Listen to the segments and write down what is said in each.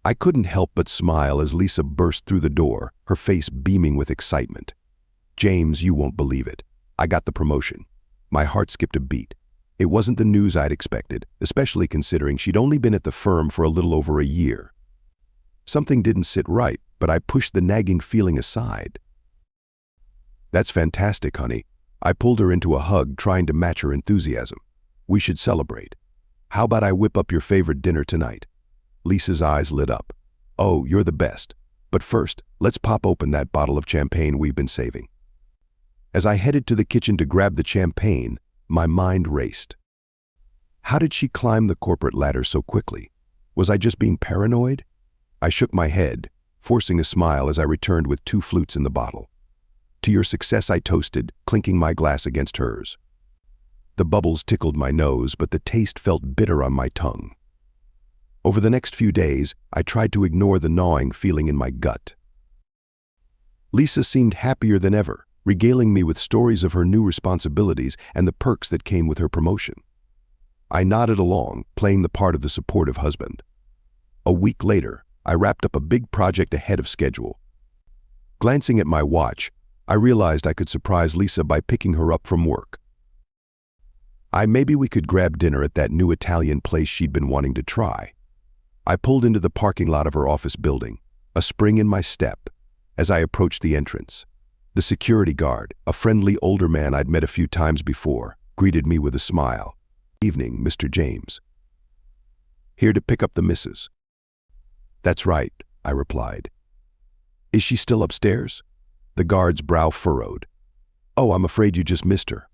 I couldn't help but smile as Lisa burst through the door, her face beaming with excitement. "James, you won't believe it. I got the promotion." My heart skipped a beat. It wasn't the news I'd expected, especially considering she'd only been at the firm for a little over a year. Something didn't sit right, but I pushed the nagging feeling aside. "That's fantastic, honey." I pulled her into a hug, trying to match her enthusiasm. "We should celebrate. How about I whip up your favorite dinner tonight?" Lisa's eyes lit up. "Oh, you're the best. But first, let's pop open that bottle of champagne we've been saving." As I headed to the kitchen to grab the champagne, my mind raced. How did she climb the corporate ladder so quickly? Was I just being paranoid? I shook my head, forcing a smile as I returned with 2 flutes in the bottle. "To your success," I toasted, clinking my glass against hers. The bubbles tickled my nose, but the taste felt bitter on my tongue. Over the next few days, I tried to ignore the gnawing feeling in my gut. Lisa seemed happier than ever, regaling me with stories of her new responsibilities and the perks that came with her promotion. I nodded along, playing the part of the supportive husband. A week later, I wrapped up a big project ahead of schedule. Glancing at my watch, I realized I could surprise Lisa by picking her up from work. Maybe we could grab dinner at that new Italian place she'd been wanting to try. I pulled into the parking lot of her office building, a spring in my step. As I approached the entrance, the security guard, a friendly older man I'd met a few times before, greeted me with a smile. "Evening, Mr. James. Here to pick up the missus." "That's right," I replied. "Is she still upstairs?" The guard's brow furrowed. "Oh, I'm afraid you just missed her.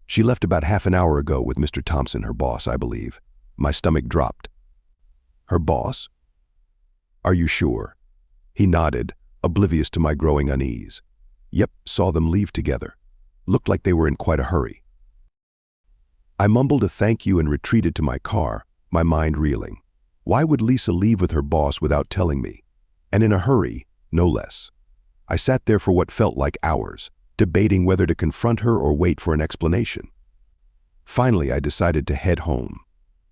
She left about half an hour ago with Mr. Thompson, her boss, I believe." My stomach dropped. "Her boss? Are you sure?" He nodded, oblivious to my growing unease. "Yep, saw them leave together. Looked like they were in quite a hurry." I mumbled a thank you and retreated to my car, my mind reeling. Why would Lisa leave with her boss without telling me? And in a hurry, no less. I sat there for what felt like hours, debating whether to confront her or wait for an explanation. Finally, I decided to head home.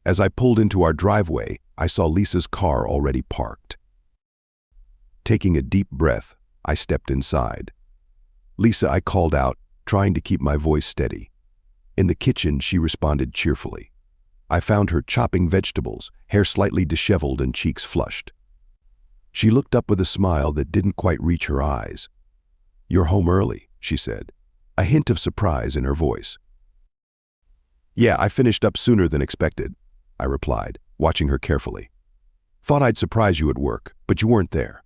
As I pulled into our driveway, I saw Lisa's car already parked. Taking a deep breath, I stepped inside. "Lisa," I called out, trying to keep my voice steady. In the kitchen, she responded cheerfully. I found her chopping vegetables, hair slightly disheveled and cheeks flushed. She looked up with a smile that didn't quite reach her eyes. "You're home early," she said, a hint of surprise in her voice. "Yeah, I finished up sooner than expected," I replied, watching her carefully. "Thought I'd surprise you at work, but you weren't there."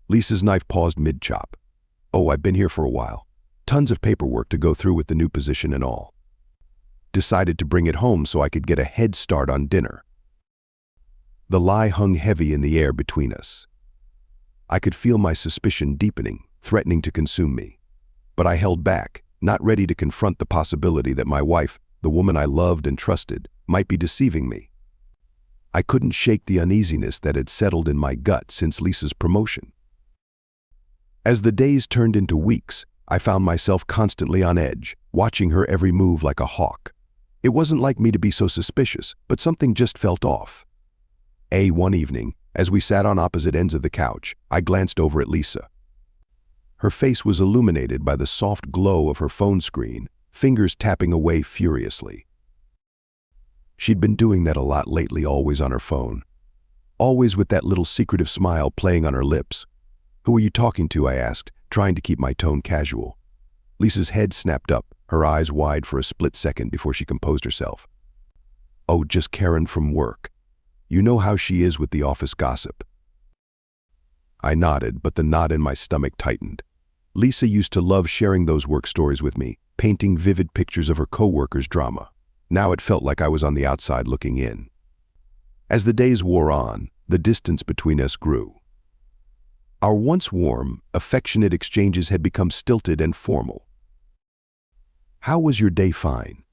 Lisa's knife paused mid-chop. "Oh, I've been here for a while. Tons of paperwork to go through with the new position and all. Decided to bring it home so I could get a head start on dinner." The lie hung heavy in the air between us. I could feel my suspicion deepening, threatening to consume me. But I held back, not ready to confront the possibility that my wife, the woman I loved and trusted, might be deceiving me. I couldn't shake the uneasiness that had settled in my gut since Lisa's promotion. As the days turned into weeks, I found myself constantly on edge, watching her every move like a hawk. It wasn't like me to be so suspicious, but something just felt off. One evening, as we sat on opposite ends of the couch, I glanced over at Lisa. Her face was illuminated by the soft glow of her phone screen, fingers tapping away furiously. She'd been doing that a lot lately, always on her phone. Always with that little secretive smile playing on her lips. "Who are you talking to?" I asked, trying to keep my tone casual. Lisa's head snapped up, her eyes wide for a split second before she composed herself. "Oh, just Karen from work. You know how she is with the office gossip." I nodded, but the knot in my stomach tightened. Lisa used to love sharing those work stories with me, painting vivid pictures of her coworkers' drama. Now it felt like I was on the outside looking in. As the days wore on, the distance between us grew. Our once warm, affectionate exchanges had become stilted and formal. "How was your day? Fine.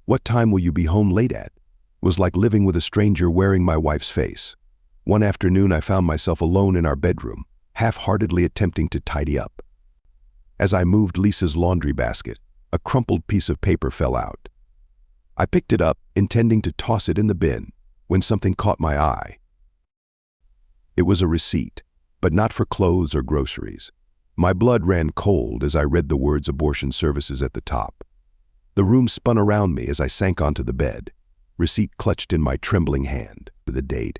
What time will you be home late at?" Was like living with a stranger wearing my wife's face. One afternoon, I found myself alone in our bedroom, half-heartedly attempting to tidy up. As I moved Lisa's laundry basket, a crumpled piece of paper fell out. I picked it up, intending to toss it in the bin, when something caught my eye. It was a receipt, but not for clothes or groceries. My blood ran cold as I read the words abortion services at the top. The room spun around me as I sank onto the bed, receipt clutched in my trembling hand. The date.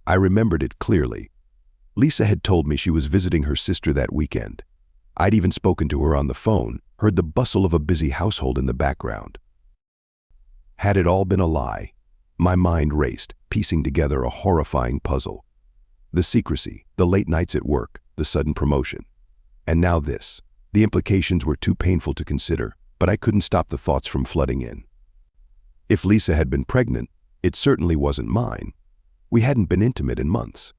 I remembered it clearly. Lisa had told me she was visiting her sister that weekend. I'd even spoken to her on the phone, heard the bustle of a busy household in the background. Had it all been a lie? My mind raced, piecing together a horrifying puzzle. The secrecy, the late nights at work, the sudden promotion. And now this. The implications were too painful to consider, but I couldn't stop the thoughts from flooding in. If Lisa had been pregnant, it certainly wasn't mine. We hadn't been intimate in months.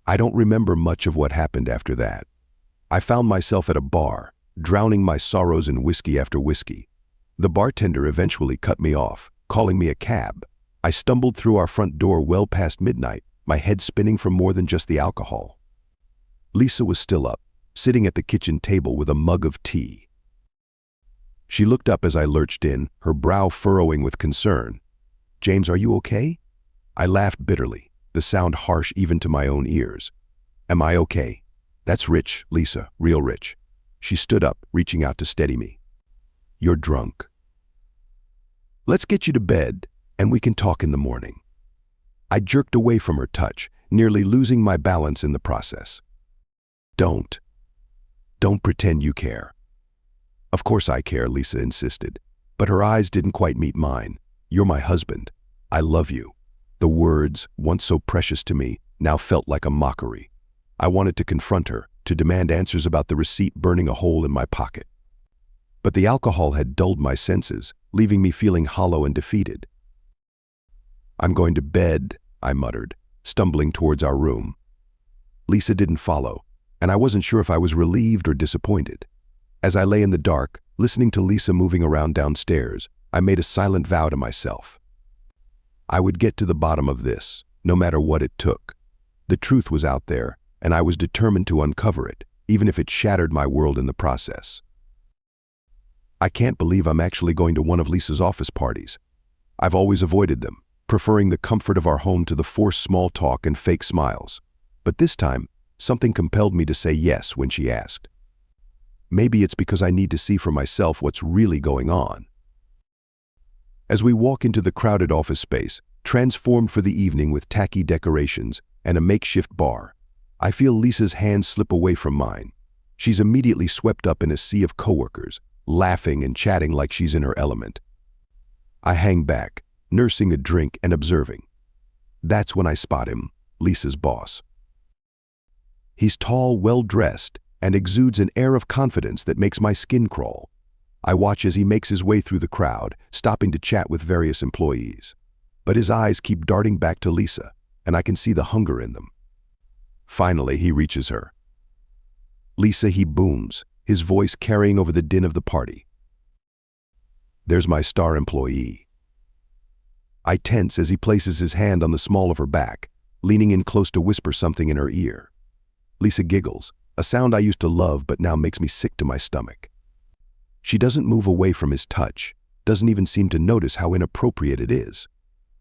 I don't remember much of what happened after that. I found myself at a bar, drowning my sorrows in whiskey after whiskey. The bartender eventually cut me off, calling me a cab. I stumbled through our front door well past midnight, my head spinning from more than just the alcohol. Lisa was still up, sitting at the kitchen table with a mug of tea. She looked up as I lurched in, her brow furrowing with concern. "James, are you okay?" I laughed bitterly, the sound harsh even to my own ears. "Am I okay? That's rich, Lisa, real rich." She stood up, reaching out to steady me. "You're drunk. Let's get you to bed, and we can talk in the morning." I jerked away from her touch, nearly losing my balance in the process. Don't pretend you care." "Of course I care," Lisa insisted, but her eyes didn't quite meet mine. "You're my husband. I love you." The words, once so precious to me, now felt like a mockery. I wanted to confront her, to demand answers about the receipt burning a hole in my pocket. But the alcohol had dulled my senses, leaving me feeling hollow and defeated. "I'm going to bed," I muttered, stumbling towards our room. Lisa didn't follow, and I wasn't sure if I was relieved or disappointed. As I lay in the dark, listening to Lisa moving around downstairs, I made a silent vow to myself. I would get to the bottom of this, no matter what it took. The truth was out there, and I was determined to uncover it, even if it shattered my world in the process. I can't believe I'm actually going to one of Lisa's office parties. I've always avoided them, preferring the comfort of our home to the forced small talk and fake smiles. But this time, something compelled me to say yes when she asked. Maybe it's because I need to see for myself what's really going on. As we walk into the crowded office space, transformed for the evening with tacky decorations and a makeshift bar, I feel Lisa's hand slip away from mine. She's immediately swept up in a sea of coworkers, laughing and chatting like she's in her element. I hang back, nursing a drink and observing. That's when I spot him, Lisa's boss. He's tall, well-dressed, and exudes an air of confidence that makes my skin crawl. I watch as he makes his way through the crowd, stopping to chat with various employees. But his eyes keep darting back to Lisa, and I can see the hunger in them. Finally, he reaches her. "Lisa," he booms, his voice carrying over the din of the party. "There's my star employee." I tense as he places his hand on the small of her back, leaning in close to whisper something in her ear. Lisa giggles, a sound I used to love but now makes me sick to my stomach. She doesn't move away from his touch, doesn't even seem to notice how inappropriate it is.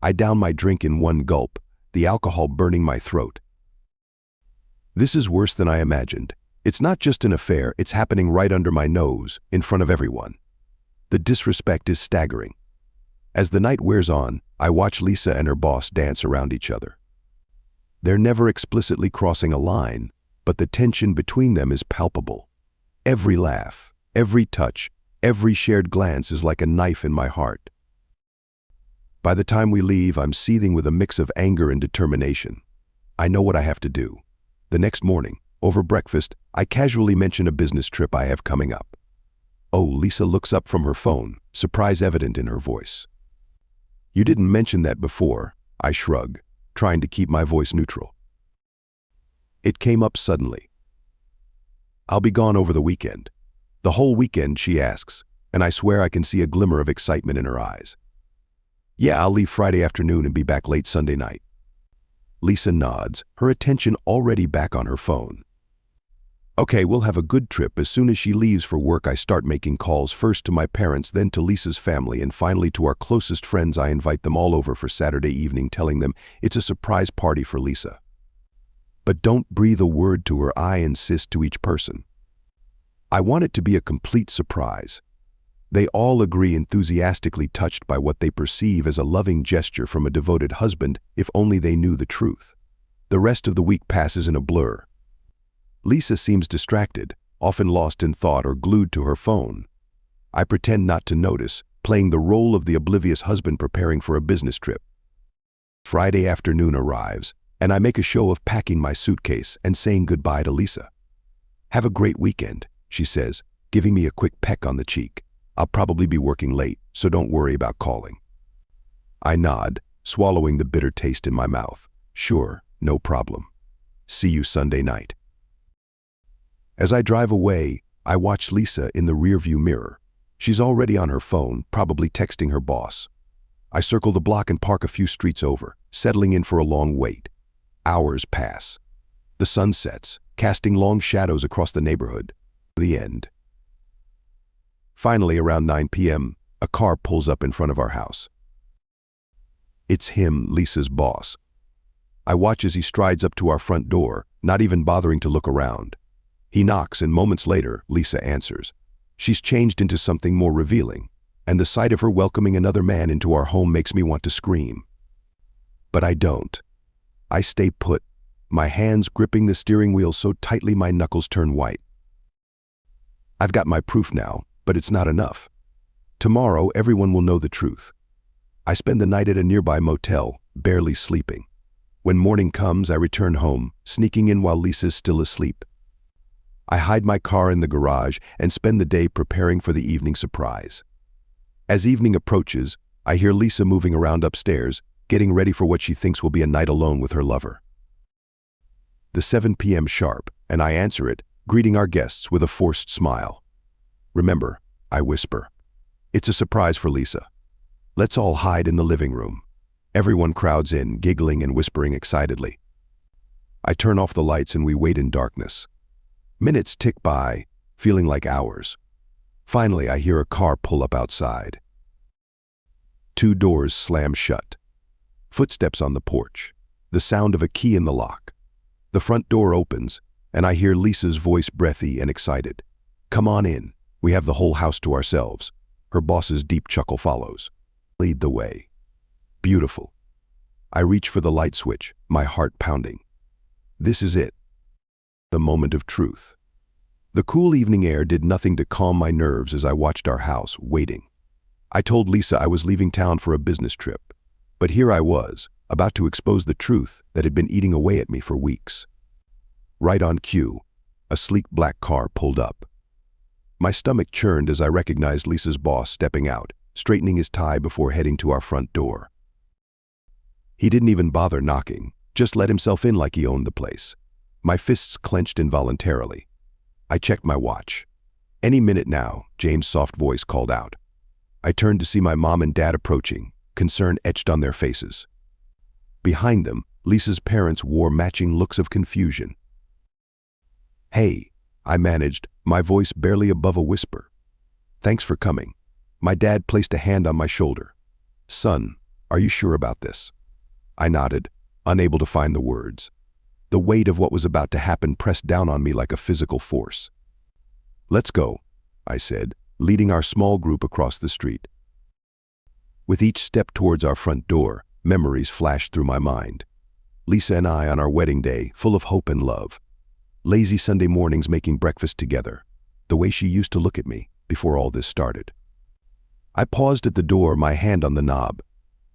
I down my drink in one gulp, the alcohol burning my throat. This is worse than I imagined. It's not just an affair, it's happening right under my nose, in front of everyone. The disrespect is staggering. As the night wears on, I watch Lisa and her boss dance around each other. They're never explicitly crossing a line, but the tension between them is palpable. Every laugh, every touch, every shared glance is like a knife in my heart. By the time we leave, I'm seething with a mix of anger and determination. I know what I have to do. The next morning, over breakfast, I casually mention a business trip I have coming up. Oh, Lisa looks up from her phone, surprise evident in her voice. "You didn't mention that before," I shrug, trying to keep my voice neutral. It came up suddenly. "I'll be gone over the weekend." "The whole weekend?" she asks, and I swear I can see a glimmer of excitement in her eyes. "Yeah, I'll leave Friday afternoon and be back late Sunday night." Lisa nods, her attention already back on her phone. "Okay, we'll have a good trip." As soon as she leaves for work, I start making calls, first to my parents, then to Lisa's family, and finally to our closest friends. I invite them all over for Saturday evening, telling them it's a surprise party for Lisa. But don't breathe a word to her, I insist to each person. I want it to be a complete surprise. They all agree, enthusiastically touched by what they perceive as a loving gesture from a devoted husband, if only they knew the truth. The rest of the week passes in a blur. Lisa seems distracted, often lost in thought or glued to her phone. I pretend not to notice, playing the role of the oblivious husband preparing for a business trip. Friday afternoon arrives, and I make a show of packing my suitcase and saying goodbye to Lisa. "Have a great weekend," she says, giving me a quick peck on the cheek. "I'll probably be working late, so don't worry about calling." I nod, swallowing the bitter taste in my mouth. "Sure, no problem. See you Sunday night." As I drive away, I watch Lisa in the rearview mirror. She's already on her phone, probably texting her boss. I circle the block and park a few streets over, settling in for a long wait. Hours pass. The sun sets, casting long shadows across the neighborhood. The end. Finally, around 9 p.m., a car pulls up in front of our house. It's him, Lisa's boss. I watch as he strides up to our front door, not even bothering to look around. He knocks, and moments later, Lisa answers. She's changed into something more revealing, and the sight of her welcoming another man into our home makes me want to scream. But I don't. I stay put, my hands gripping the steering wheel so tightly my knuckles turn white. I've got my proof now, but it's not enough. Tomorrow, everyone will know the truth. I spend the night at a nearby motel, barely sleeping. When morning comes, I return home, sneaking in while Lisa's still asleep. I hide my car in the garage and spend the day preparing for the evening surprise. As evening approaches, I hear Lisa moving around upstairs, getting ready for what she thinks will be a night alone with her lover. The 7 p.m. sharp, and I answer it, greeting our guests with a forced smile. "Remember," I whisper. "It's a surprise for Lisa. Let's all hide in the living room." Everyone crowds in, giggling and whispering excitedly. I turn off the lights and we wait in darkness. Minutes tick by, feeling like hours. Finally, I hear a car pull up outside. 2 doors slam shut. Footsteps on the porch. The sound of a key in the lock. The front door opens, and I hear Lisa's voice, breathy and excited. "Come on in. We have the whole house to ourselves." Her boss's deep chuckle follows. "Lead the way." Beautiful. I reach for the light switch, my heart pounding. This is it. The moment of truth. The cool evening air did nothing to calm my nerves as I watched our house, waiting. I told Lisa I was leaving town for a business trip, but here I was, about to expose the truth that had been eating away at me for weeks. Right on cue, a sleek black car pulled up. My stomach churned as I recognized Lisa's boss stepping out, straightening his tie before heading to our front door. He didn't even bother knocking, just let himself in like he owned the place. My fists clenched involuntarily. I checked my watch. "Any minute now," James' soft voice called out. I turned to see my mom and dad approaching, concern etched on their faces. Behind them, Lisa's parents wore matching looks of confusion. "Hey," I managed, my voice barely above a whisper. "Thanks for coming." My dad placed a hand on my shoulder. "Son, are you sure about this?" I nodded, unable to find the words. The weight of what was about to happen pressed down on me like a physical force. "Let's go," I said, leading our small group across the street. With each step towards our front door, memories flashed through my mind. Lisa and I on our wedding day, full of hope and love. Lazy Sunday mornings making breakfast together. The way she used to look at me before all this started. I paused at the door, my hand on the knob.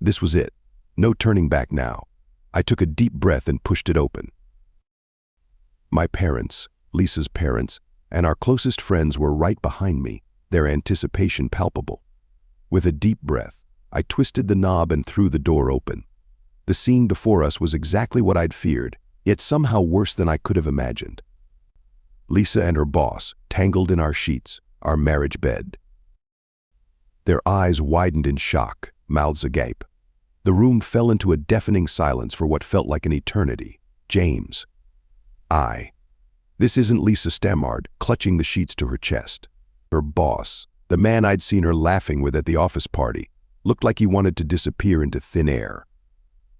This was it. No turning back now. I took a deep breath and pushed it open. My parents, Lisa's parents, and our closest friends were right behind me, their anticipation palpable. With a deep breath, I twisted the knob and threw the door open. The scene before us was exactly what I'd feared, yet somehow worse than I could have imagined. Lisa and her boss, tangled in our sheets, our marriage bed. Their eyes widened in shock, mouths agape. The room fell into a deafening silence for what felt like an eternity. James. This isn't Lisa Stamard, clutching the sheets to her chest. Her boss, the man I'd seen her laughing with at the office party, looked like he wanted to disappear into thin air.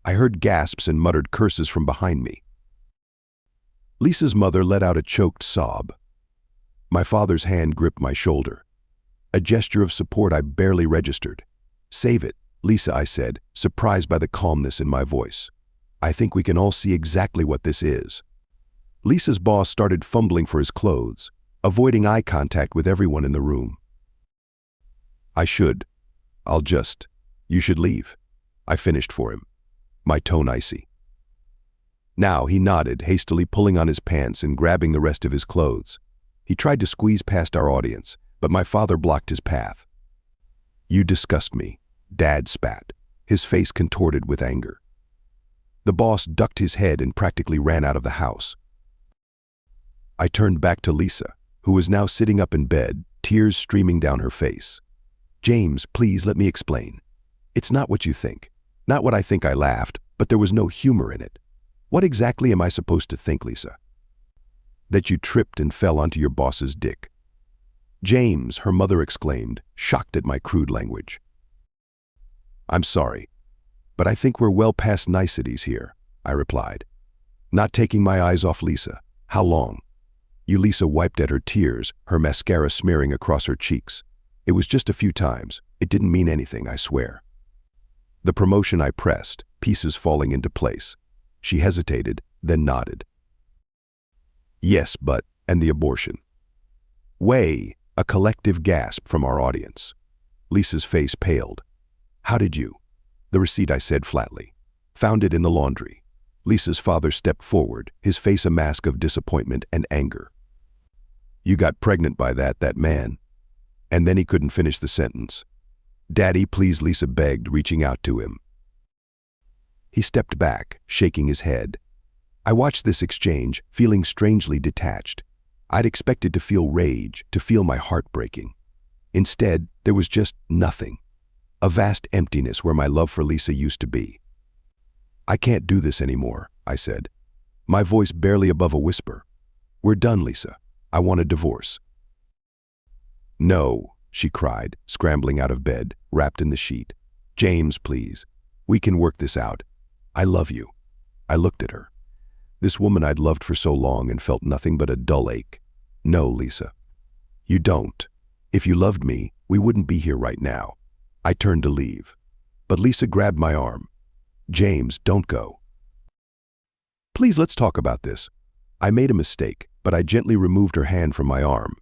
I heard gasps and muttered curses from behind me. Lisa's mother let out a choked sob. My father's hand gripped my shoulder. A gesture of support I barely registered. "Save it, Lisa," I said, surprised by the calmness in my voice. "I think we can all see exactly what this is." Lisa's boss started fumbling for his clothes, avoiding eye contact with everyone in the room. You should leave," I finished for him, my tone icy. Now he nodded, hastily pulling on his pants and grabbing the rest of his clothes. He tried to squeeze past our audience, but my father blocked his path. "You disgust me," Dad spat, his face contorted with anger. The boss ducked his head and practically ran out of the house. I turned back to Lisa, who was now sitting up in bed, tears streaming down her face. "James, please let me explain. It's not what you think. Not what I think." I laughed, but there was no humor in it. "What exactly am I supposed to think, Lisa?" "That you tripped and fell onto your boss's dick." "James," her mother exclaimed, shocked at my crude language. "I'm sorry, but I think we're well past niceties here," I replied, not taking my eyes off Lisa. "How long?" Lisa wiped at her tears, her mascara smearing across her cheeks. "It was just a few times. It didn't mean anything, I swear." The promotion, I pressed, pieces falling into place. She hesitated, then nodded. "Yes, but, and the abortion?" "Way," a collective gasp from our audience. Lisa's face paled. "How did you?" "The receipt," I said flatly. "Found it in the laundry." Lisa's father stepped forward, his face a mask of disappointment and anger. "You got pregnant by that man." And then he couldn't finish the sentence. "Daddy, please," Lisa begged, reaching out to him. He stepped back, shaking his head. I watched this exchange, feeling strangely detached. I'd expected to feel rage, to feel my heart breaking. Instead, there was just nothing. A vast emptiness where my love for Lisa used to be. "I can't do this anymore," I said, my voice barely above a whisper. "We're done, Lisa. I want a divorce." "No," she cried, scrambling out of bed, wrapped in the sheet. "James, please. We can work this out. I love you." I looked at her. This woman I'd loved for so long and felt nothing but a dull ache. "No, Lisa. You don't. If you loved me, we wouldn't be here right now." I turned to leave, but Lisa grabbed my arm. "James, don't go. Please, let's talk about this." I made a mistake, but I gently removed her hand from my arm.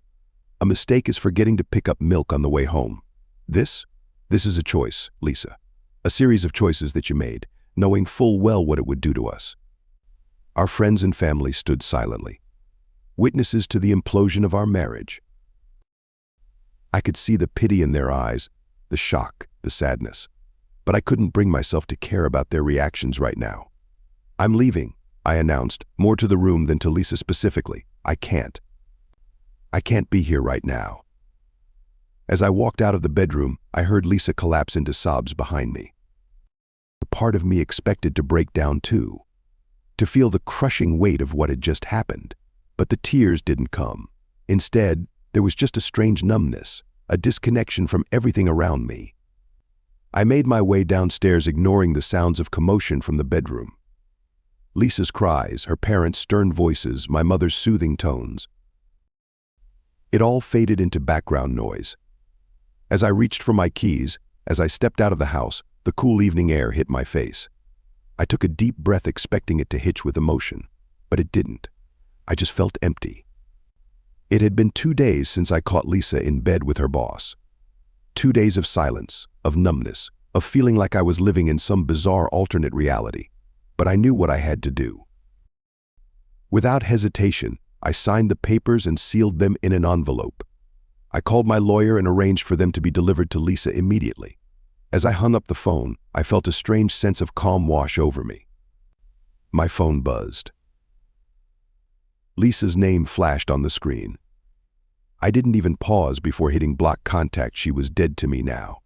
"A mistake is forgetting to pick up milk on the way home. This is a choice, Lisa. A series of choices that you made, knowing full well what it would do to us." Our friends and family stood silently, witnesses to the implosion of our marriage. I could see the pity in their eyes, the shock, the sadness, but I couldn't bring myself to care about their reactions right now. "I'm leaving," I announced, more to the room than to Lisa specifically. I can't be here right now." As I walked out of the bedroom, I heard Lisa collapse into sobs behind me. A part of me expected to break down too, to feel the crushing weight of what had just happened. But the tears didn't come. Instead, there was just a strange numbness, a disconnection from everything around me. I made my way downstairs, ignoring the sounds of commotion from the bedroom. Lisa's cries, her parents' stern voices, my mother's soothing tones. It all faded into background noise. As I reached for my keys, as I stepped out of the house, the cool evening air hit my face. I took a deep breath, expecting it to hitch with emotion, but it didn't. I just felt empty. It had been 2 days since I caught Lisa in bed with her boss. 2 days of silence, of numbness, of feeling like I was living in some bizarre alternate reality. But I knew what I had to do. Without hesitation, I signed the papers and sealed them in an envelope. I called my lawyer and arranged for them to be delivered to Lisa immediately. As I hung up the phone, I felt a strange sense of calm wash over me. My phone buzzed. Lisa's name flashed on the screen. I didn't even pause before hitting block contact. She was dead to me now.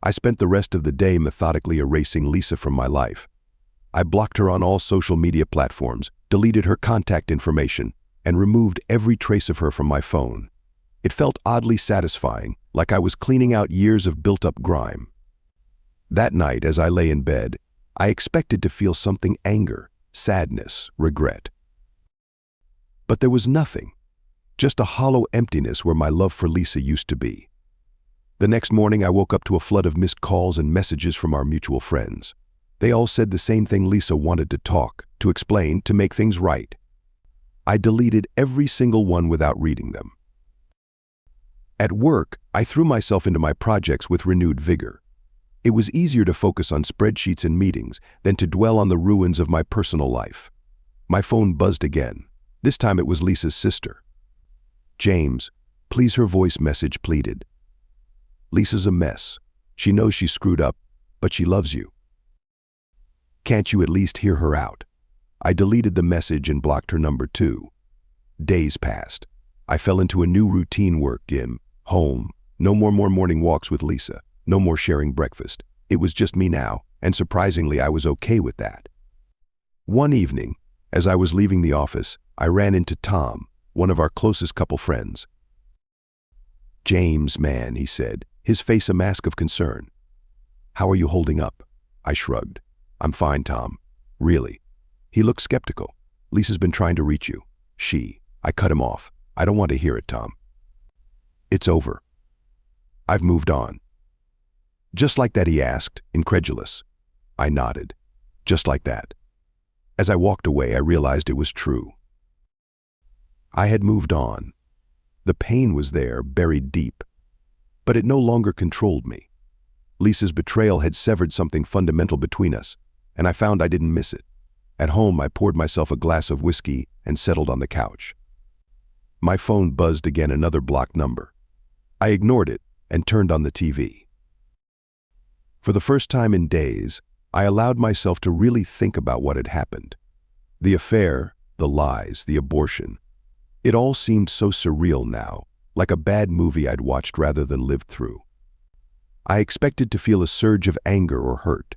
I spent the rest of the day methodically erasing Lisa from my life. I blocked her on all social media platforms, deleted her contact information, and removed every trace of her from my phone. It felt oddly satisfying, like I was cleaning out years of built-up grime. That night, as I lay in bed, I expected to feel something: anger, sadness, regret. But there was nothing, just a hollow emptiness where my love for Lisa used to be. The next morning, I woke up to a flood of missed calls and messages from our mutual friends. They all said the same thing: Lisa wanted to talk, to explain, to make things right. I deleted every single one without reading them. At work, I threw myself into my projects with renewed vigor. It was easier to focus on spreadsheets and meetings than to dwell on the ruins of my personal life. My phone buzzed again. This time it was Lisa's sister. "James, please," her voice message pleaded. "Lisa's a mess. She knows she screwed up, but she loves you. Can't you at least hear her out?" I deleted the message and blocked her number too. Days passed. I fell into a new routine: work, gym, home. No more morning walks with Lisa. No more sharing breakfast. It was just me now, and surprisingly, I was okay with that. One evening, as I was leaving the office, I ran into Tom, one of our closest couple friends. "James, man," he said, his face a mask of concern. "How are you holding up?" I shrugged. "I'm fine, Tom. Really." He looked skeptical. "Lisa's been trying to reach you." I cut him off. "I don't want to hear it, Tom. It's over. I've moved on." "Just like that?" he asked, incredulous. I nodded. "Just like that." As I walked away, I realized it was true. I had moved on. The pain was there, buried deep, but it no longer controlled me. Lisa's betrayal had severed something fundamental between us, and I found I didn't miss it. At home, I poured myself a glass of whiskey and settled on the couch. My phone buzzed again, another blocked number. I ignored it and turned on the TV. For the first time in days, I allowed myself to really think about what had happened. The affair, the lies, the abortion. It all seemed so surreal now, like a bad movie I'd watched rather than lived through. I expected to feel a surge of anger or hurt,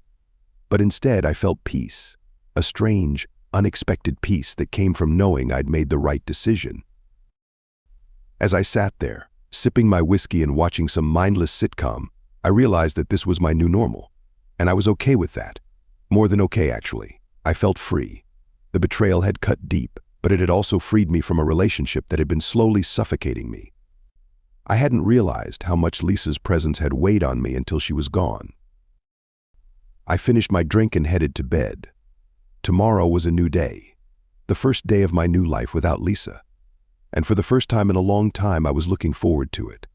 but instead I felt peace, a strange, unexpected peace that came from knowing I'd made the right decision. As I sat there, sipping my whiskey and watching some mindless sitcom, I realized that this was my new normal, and I was okay with that. More than okay, actually. I felt free. The betrayal had cut deep, but it had also freed me from a relationship that had been slowly suffocating me. I hadn't realized how much Lisa's presence had weighed on me until she was gone. I finished my drink and headed to bed. Tomorrow was a new day, the first day of my new life without Lisa. And for the first time in a long time, I was looking forward to it.